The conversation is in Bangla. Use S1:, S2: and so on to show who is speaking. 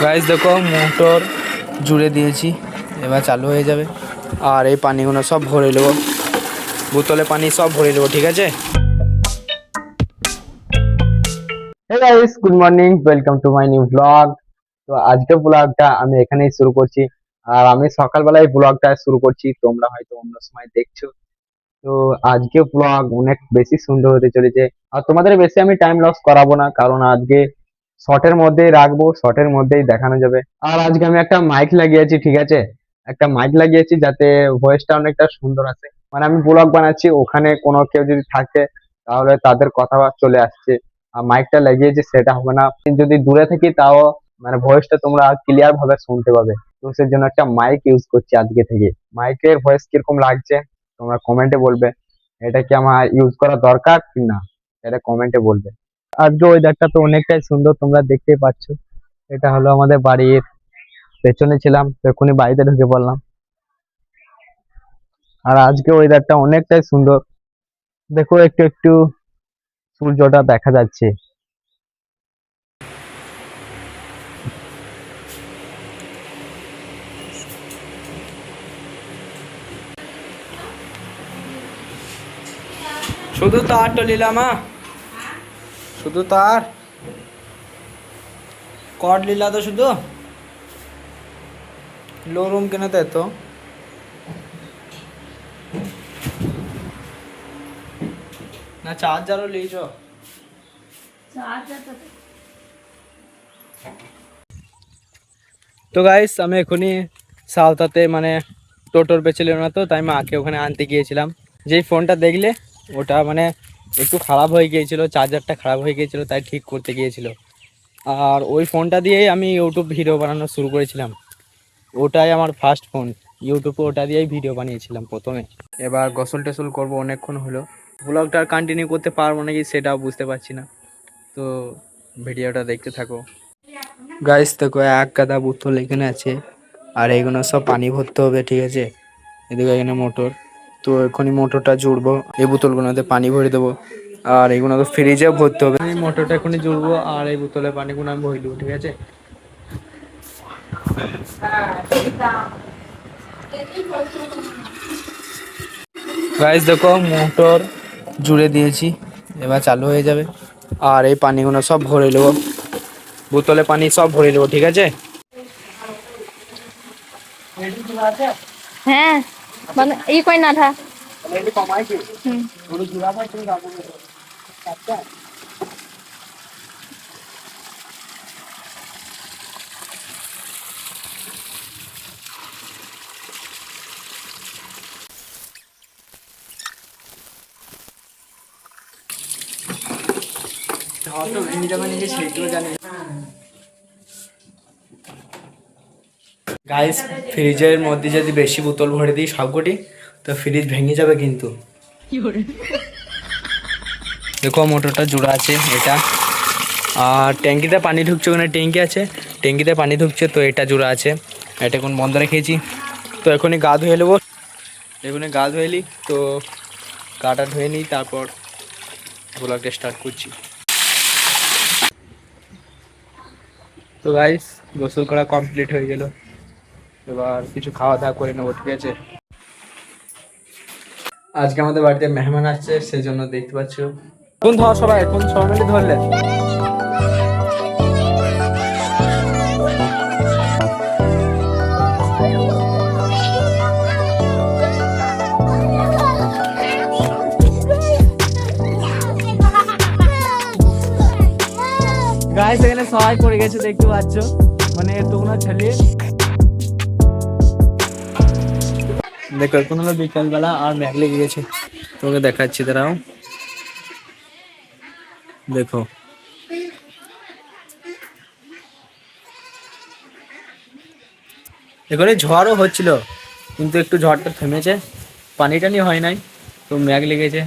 S1: গাইস দেখো মোটর জুড়ে দিয়েছি, এবার চালু হয়ে যাবে। আর এই পানিগুলো সব ভরে নেবো, বোতলে পানি সব ভরে নেবো, ঠিক আছে।
S2: Hey guys, good morning, welcome to my new blog. তো আজকে ব্লগটা আমি এখানেই শুরু করছি। আর আমি সকালবেলায় ব্লগটা শুরু করছি, তোমরা হয়তো অন্য সময় দেখছো। তো আজকে ব্লগ অনেক বেশি সুন্দর হতে চলেছে। আর তোমাদের বেশি আমি টাইম লস করাবো না, কারণ আজকে শর্টের মধ্যেই রাখবো, শর্টের মধ্যেই দেখানো যাবে। আর আজকে আমি একটা মাইক লাগিয়েছি, ঠিক আছে। একটা মাইক লাগিয়েছি যাতে ভয়েসটা অনেকটা সুন্দর আসে। মানে আমি ব্লগ বানাচ্ছি, ওখানে কোনো কেউ যদি থাকে তাহলে তাদের কথা চলে আসছে। আর মাইকটা লাগিয়েছি সেটা হবে না, যদি দূরে থাকি তাও মানে ভয়েসটা তোমরা ক্লিয়ার ভাবে শুনতে পাবে। তো সেই জন্য একটা মাইক ইউজ করছি আজকে থেকে। মাইকের ভয়েস কিরকম লাগছে তোমরা কমেন্টে বলবে, এটা কি আমার ইউজ করা দরকার কি না, এটা কমেন্টে বলবে। আজকে ওয়েদারটা তো অনেকটাই সুন্দর, তোমরা দেখতেই পাচ্ছ। এটা হলো আমাদের বাড়ির পেছনে ছিলাম, তো এখনই বাড়িতে ঢুকে পড়লাম। আর আজকে ওয়েদারটা অনেকটাই সুন্দর, দেখো একটু একটু সূর্যটা দেখা যাচ্ছে।
S1: শুধু তার টলিলাম, শুধু তার কর্ড লীলা তো শুধু লো রুম কেন তো না চার্জারও লিয়েছ। তো গাইস আমি এখনই সাউথাতে মানে টোটোর পেছিল না, তো তাই মাকে ওখানে আনতে গিয়েছিলাম। যেই ফোনটা দেখলে ওটা মানে একটু খারাপ হয়ে গিয়েছিল, চার্জারটা খারাপ হয়ে গিয়েছিল, তাই ঠিক করতে গিয়েছিল। আর ওই ফোনটা দিয়েই আমি ইউটিউব ভিডিও বানানো শুরু করেছিলাম। ওটাই আমার ফার্স্ট ফোন, ইউটিউবে ওটা দিয়েই ভিডিও বানিয়েছিলাম প্রথমে। এবার গোসল টোসল করবো, অনেকক্ষণ হলো। ব্লগটা আর কন্টিনিউ করতে পারবো নাকি সেটাও বুঝতে পারছি না, তো ভিডিওটা দেখতে থাকো। গাইস দেখো এক গাদা বোতল এখানে আছে, আর এইগুলো সব পানি ভরতে হবে, ঠিক আছে। এদিকে এখানে মোটর, তো এখনই মোটরটা জুড়বো, এই বোতলগুলোতে পানি ভরে দেবো। আর এইগুলো তো ফ্রিজেও ভরতে হবে। এই মোটরটা এখনই জুড়বো আর এই বোতলে পানিগুলো আমি ভরে দেবো, ঠিক আছে। গাইস দেখো মোটর জুড়ে দিয়েছি, এবার চালু হয়ে যাবে। আর এই পানিগুলো সব ভরে নেবো, বোতলে পানি সব ভরে নেবো, ঠিক আছে।
S3: হ্যাঁ মানে এই কই না থা
S1: গাইস ফ্রিজের মধ্যে যদি বেশি বোতল ভরে দিই সবকটি, তো ফ্রিজ ভেঙে যাবে কিন্তু। দেখো মোটরটা জোড়া আছে এটা, আর ট্যাঙ্কিতে পানি ঢুকছে, ওখানে ট্যাঙ্কি আছে, ট্যাঙ্কিতে পানি ঢুকছে, তো এটা জোড়া আছে। এটা এখন বন্ধ রেখেছি, তো এখনই গা ধুয়ে নেবো। এখনই গা ধুয়ে নিই, তো গাটা ধুয়ে নিই, তারপর ব্লগটা স্টার্ট করছি। তো গাইস গোসল করা কমপ্লিট হয়ে গেল, এবার কিছু খাওয়া দাওয়া করে নেবো, ঠিক আছে। আজকে আমাদের বাড়িতে মেহমান আসছে, সেই জন্য দেখতে পাচ্ছ। কোন ধর সবাই, কোন সবাই মিলে ধরলে। গাইস এখানে সবাই পড়ে গেছে, দেখতে পাচ্ছ, মানে তোমরা ছেলে। দেখো এখন হলো বিকালবেলা আর মেঘ লেগে গেছে, তোমাকে দেখাচ্ছি, দাঁড়াও। দেখো এখানে ঝড়ও হচ্ছিল, কিন্তু একটু ঝড়টা থেমেছে, পানি টানি হয় নাই, তো মেঘ লেগেছে।